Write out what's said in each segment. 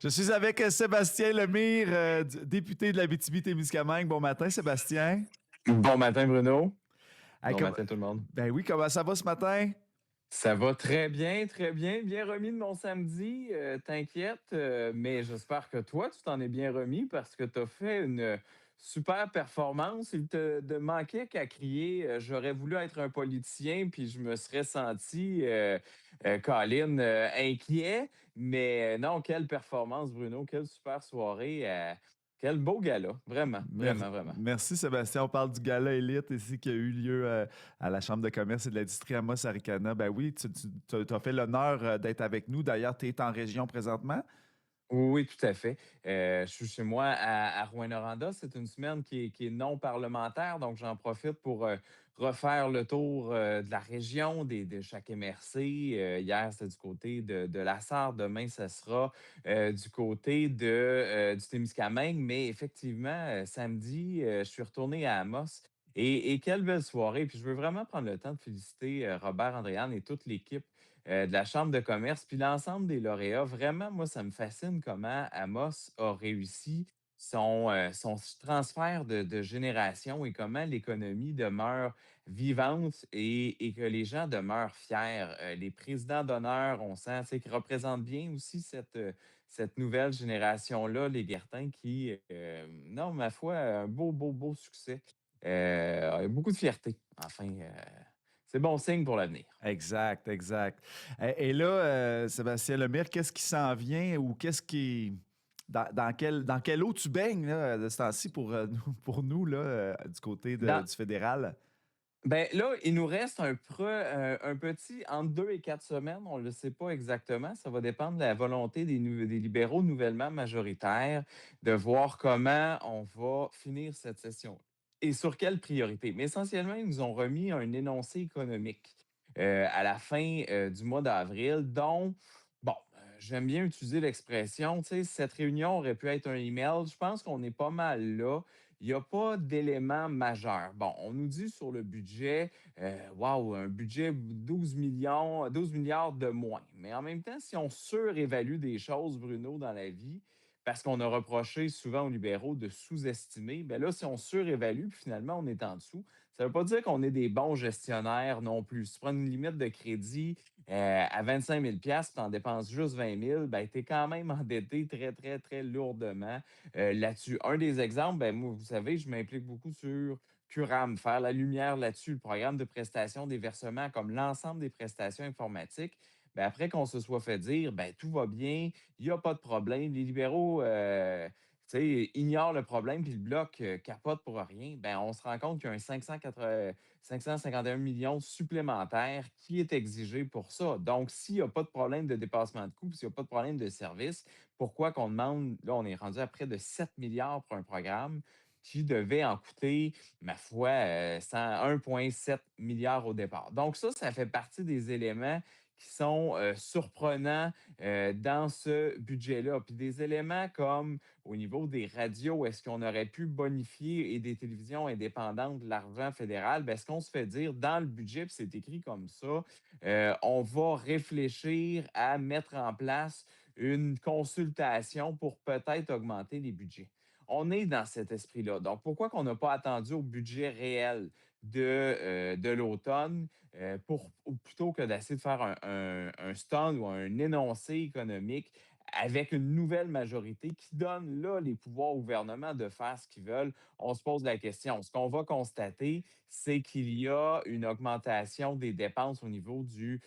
Je suis avec Sébastien Lemire, député de l'Abitibi-Témiscamingue. Bon matin, Sébastien. Bon matin, Bruno. Hey, Bon matin, tout le monde. Ben oui, comment ça va ce matin? Ça va très bien, très bien. Bien remis de mon samedi. T'inquiète, mais j'espère que toi, tu t'en es bien remis parce que tu as fait une super performance. Il te manquait qu'à crier j'aurais voulu être un politicien, puis je me serais senti, Colin, inquiet. Mais non, quelle performance, Bruno. Quelle super soirée. Quel beau gala. Vraiment, vraiment, vraiment. Merci, Sébastien. On parle du gala élite ici qui a eu lieu à la Chambre de commerce et de l'industrie Amos Aricana. Ben oui, tu as fait l'honneur d'être avec nous. D'ailleurs, tu es en région présentement. Oui, oui, tout à fait. Je suis chez moi à Rouyn-Noranda. C'est une semaine qui est non parlementaire, donc j'en profite pour refaire le tour de la région, de chaque MRC. Hier, c'était du côté de la Sarre. Demain, ça sera du côté du Témiscamingue. Mais effectivement, samedi, je suis retourné à Amos. Et quelle belle soirée. Puis je veux vraiment prendre le temps de féliciter Robert Andréane et toute l'équipe de la Chambre de commerce, puis l'ensemble des lauréats. Vraiment, moi, ça me fascine comment Amos a réussi son transfert de génération et comment l'économie demeure vivante et que les gens demeurent fiers. Les présidents d'honneur, on sent, tu sais, qu'ils représentent bien aussi cette nouvelle génération-là, les Guertins, qui, non, ma foi, un beau, beau, beau succès. Beaucoup de fierté. Enfin, c'est bon signe pour l'avenir. Exact, exact. Et là, Sébastien Lemire, qu'est-ce qui s'en vient ou qu'est-ce qui. Dans quelle eau tu baignes là, de ce temps-ci pour nous là, du côté Dans, du fédéral? Ben là, il nous reste un petit entre 2 et 4 semaines, on ne le sait pas exactement. Ça va dépendre de la volonté des libéraux nouvellement majoritaires de voir comment on va finir cette session et sur quelle priorité. Mais essentiellement, ils nous ont remis un énoncé économique à la fin du mois d'avril, dont, bon, j'aime bien utiliser l'expression, tu sais, cette réunion aurait pu être un email. Je pense qu'on est pas mal là. Il n'y a pas d'élément majeur. Bon, on nous dit sur le budget, waouh, un budget 12 millions, 12 milliards de moins. Mais en même temps, si on surévalue des choses, Bruno, dans la vie, parce qu'on a reproché souvent aux libéraux de sous-estimer, bien là, si on surévalue, puis finalement, on est en dessous, ça ne veut pas dire qu'on est des bons gestionnaires non plus. Si tu prends une limite de crédit à 25 000 puis tu en dépenses juste 20 000, ben, tu es quand même endetté très, très, très lourdement là-dessus. Un des exemples, ben, moi, vous savez, je m'implique beaucoup sur Curam, faire la lumière là-dessus, le programme de prestation des versements, comme l'ensemble des prestations informatiques. Ben, après qu'on se soit fait dire, ben, tout va bien, il n'y a pas de problème, les libéraux tu sais, ignorent le problème, puis le bloc capote pour rien, ben, on se rend compte qu'il y a un 551 millions supplémentaires qui est exigé pour ça. Donc, s'il n'y a pas de problème de dépassement de coûts, s'il n'y a pas de problème de service, pourquoi qu'on demande, là, on est rendu à près de 7 milliards pour un programme qui devait en coûter, ma foi, 1,7 milliard au départ. Donc ça fait partie des éléments qui sont surprenants dans ce budget-là. Puis des éléments comme au niveau des radios, est-ce qu'on aurait pu bonifier et des télévisions indépendantes de l'argent fédéral? Bien, ce qu'on se fait dire dans le budget, puis c'est écrit comme ça, on va réfléchir à mettre en place une consultation pour peut-être augmenter les budgets. On est dans cet esprit-là. Donc, pourquoi qu'on n'a pas attendu au budget réel de l'automne ou plutôt que d'essayer de faire un stand ou un énoncé économique avec une nouvelle majorité qui donne là les pouvoirs au gouvernement de faire ce qu'ils veulent, on se pose la question. Ce qu'on va constater, c'est qu'il y a une augmentation des dépenses au niveau du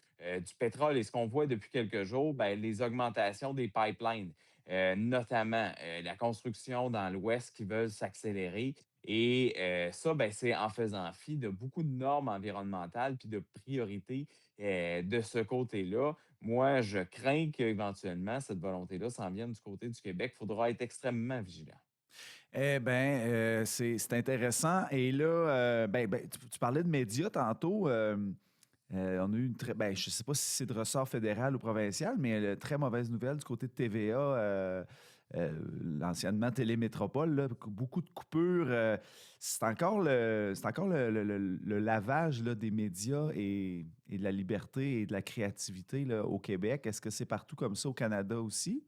pétrole. Et ce qu'on voit depuis quelques jours, ben, les augmentations des pipelines, notamment la construction dans l'Ouest qui veulent s'accélérer. Et ça, ben, c'est en faisant fi de beaucoup de normes environnementales puis de priorités de ce côté-là. Moi, je crains qu'éventuellement, cette volonté-là s'en vienne du côté du Québec. Il faudra être extrêmement vigilant. Eh bien, c'est intéressant. Et là, tu parlais de médias tantôt. On a eu une très. Ben, je ne sais pas si c'est de ressort fédéral ou provincial, mais très mauvaise nouvelle du côté de TVA, l'anciennement Télémétropole, là, beaucoup de coupures. C'est encore le lavage là, des médias et de la liberté et de la créativité là, au Québec. Est-ce que c'est partout comme ça au Canada aussi?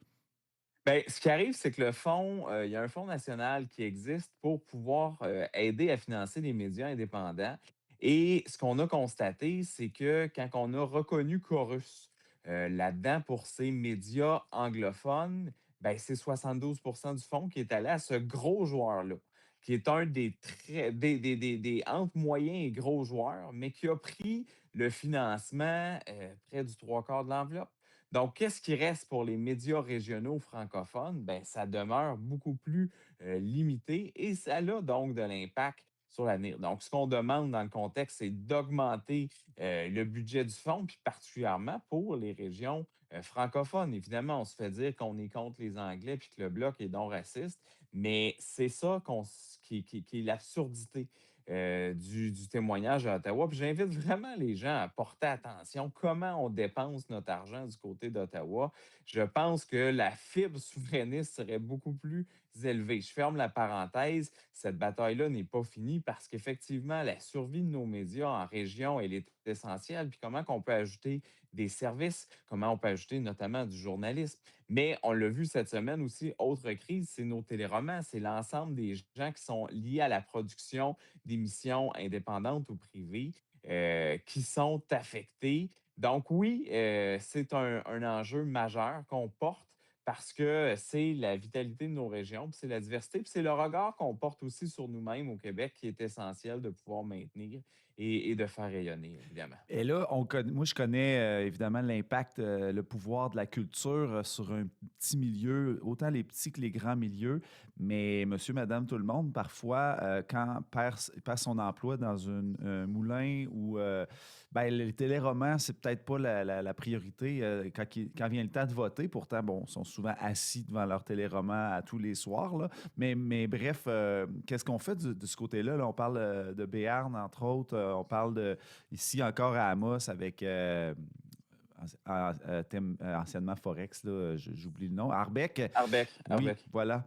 Ben, ce qui arrive, c'est que le fonds, il y a un fonds national qui existe pour pouvoir, aider à financer les médias indépendants et ce qu'on a constaté, c'est que quand on a reconnu Corus, là-dedans pour ces médias anglophones, ben, c'est 72 du fonds qui est allé à ce gros joueur-là, qui est un des très des entre moyens et gros joueurs, mais qui a pris le financement, près du 3/4 de l'enveloppe. Donc, qu'est-ce qui reste pour les médias régionaux francophones? Ben, ça demeure beaucoup plus limité et ça a donc de l'impact sur l'avenir. Donc, ce qu'on demande dans le contexte, c'est d'augmenter le budget du fonds, puis particulièrement pour les régions francophones. Évidemment, on se fait dire qu'on est contre les Anglais puis que le Bloc est non raciste, mais c'est ça qui est l'absurdité du témoignage à Ottawa. Puis j'invite vraiment les gens à porter attention comment on dépense notre argent du côté d'Ottawa. Je pense que la fibre souverainiste serait beaucoup plus élevée. Je ferme la parenthèse. Cette bataille-là n'est pas finie parce qu'effectivement, la survie de nos médias en région, elle est essentielle. Puis comment qu'on peut ajouter des services, comment on peut ajouter notamment du journalisme. Mais on l'a vu cette semaine aussi, autre crise, c'est nos téléromans, c'est l'ensemble des gens qui sont liés à la production d'émissions indépendantes ou privées qui sont affectés. Donc oui, c'est un enjeu majeur qu'on porte parce que c'est la vitalité de nos régions, puis c'est la diversité, puis c'est le regard qu'on porte aussi sur nous-mêmes au Québec qui est essentiel de pouvoir maintenir et de faire rayonner, évidemment. Et là, moi, je connais évidemment l'impact, le pouvoir de la culture sur un petit milieu, autant les petits que les grands milieux. Mais monsieur, madame, tout le monde, parfois, quand perd son emploi dans un moulin ou ben, les téléromans, c'est peut-être pas la priorité quand vient le temps de voter. Pourtant, bon, ils sont souvent assis devant leur téléroman à tous les soirs. Là. Mais bref, qu'est-ce qu'on fait de ce côté-là? Là, on parle de Béarn, entre autres. On parle de ici encore à Amos avec anciennement Forex, là, j'oublie le nom. Arbeck, Arbeck, oui, Arbeck. voilà.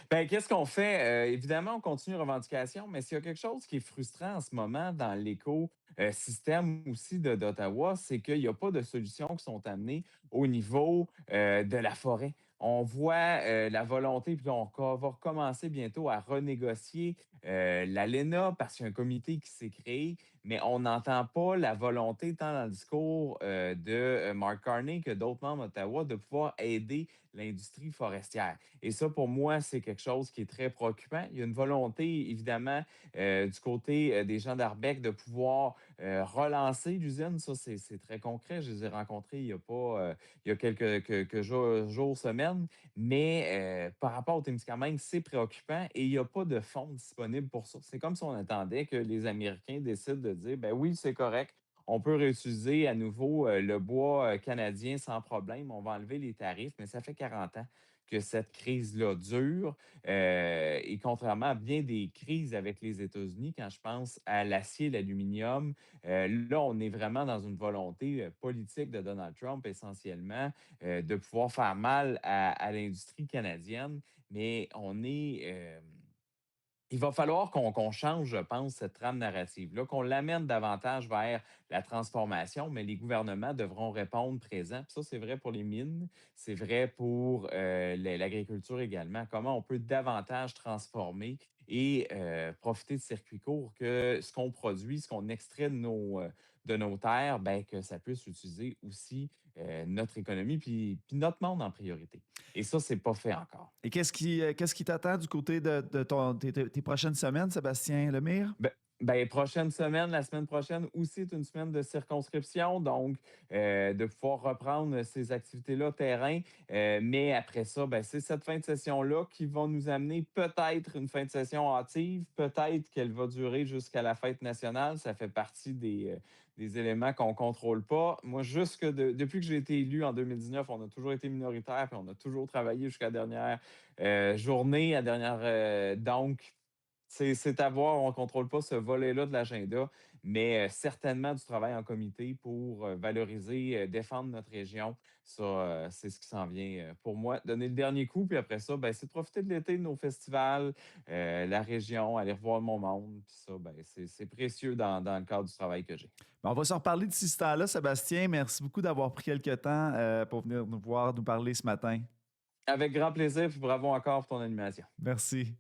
Ben, qu'est-ce qu'on fait? Évidemment, on continue les revendications, mais s'il y a quelque chose qui est frustrant en ce moment dans l'écosystème aussi d'Ottawa, c'est qu'il n'y a pas de solutions qui sont amenées au niveau de la forêt. On voit la volonté, puis va recommencer bientôt à renégocier l'ALENA parce qu'il y a un comité qui s'est créé, mais on n'entend pas la volonté, tant dans le discours de Mark Carney que d'autres membres d'Ottawa, de pouvoir aider l'industrie forestière. Et ça, pour moi, c'est quelque chose qui est très préoccupant. Il y a une volonté, évidemment, du côté des gens d'Arbec de pouvoir relancer l'usine. Ça, c'est très concret. Je les ai rencontrés il y a quelques jours, semaines. Mais par rapport au Témiscamingue, c'est préoccupant et il n'y a pas de fonds disponibles pour ça. C'est comme si on attendait que les Américains décident de dire, ben oui, c'est correct. On peut réutiliser à nouveau le bois canadien sans problème. On va enlever les tarifs, mais ça fait 40 ans que cette crise-là dure. Et contrairement à bien des crises avec les États-Unis, quand je pense à l'acier, l'aluminium, là, on est vraiment dans une volonté politique de Donald Trump essentiellement de pouvoir faire mal à l'industrie canadienne, mais il va falloir qu'on change, je pense, cette trame narrative-là, qu'on l'amène davantage vers la transformation, mais les gouvernements devront répondre présent. Puis ça, c'est vrai pour les mines, c'est vrai pour l'agriculture également. Comment on peut davantage transformer et profiter de circuits courts que ce qu'on produit, ce qu'on extrait de nos terres, ben, que ça puisse utiliser aussi notre économie puis notre monde en priorité. Et ça, c'est pas fait encore. Et qu'est-ce qui t'attend du côté tes prochaines semaines, Sébastien Lemire? Ben, prochaine semaine, la semaine prochaine aussi est une semaine de circonscription, donc de pouvoir reprendre ces activités-là terrain. Mais après ça, ben, c'est cette fin de session-là qui va nous amener peut-être une fin de session hâtive, peut-être qu'elle va durer jusqu'à la fête nationale. Ça fait partie des éléments qu'on ne contrôle pas. Moi, depuis que j'ai été élu en 2019, on a toujours été minoritaire, puis on a toujours travaillé jusqu'à la dernière journée, à dernière. Donc, c'est à voir, on ne contrôle pas ce volet-là de l'agenda, mais certainement du travail en comité pour valoriser, défendre notre région. Ça, c'est ce qui s'en vient pour moi. Donner le dernier coup, puis après ça, ben, c'est de profiter de l'été, de nos festivals, la région, aller revoir mon monde. Puis ça, ben, c'est précieux dans le cadre du travail que j'ai. Ben, on va se reparler d'ici ce temps-là, Sébastien. Merci beaucoup d'avoir pris quelques temps pour venir nous voir, nous parler ce matin. Avec grand plaisir, puis bravo encore pour ton animation. Merci.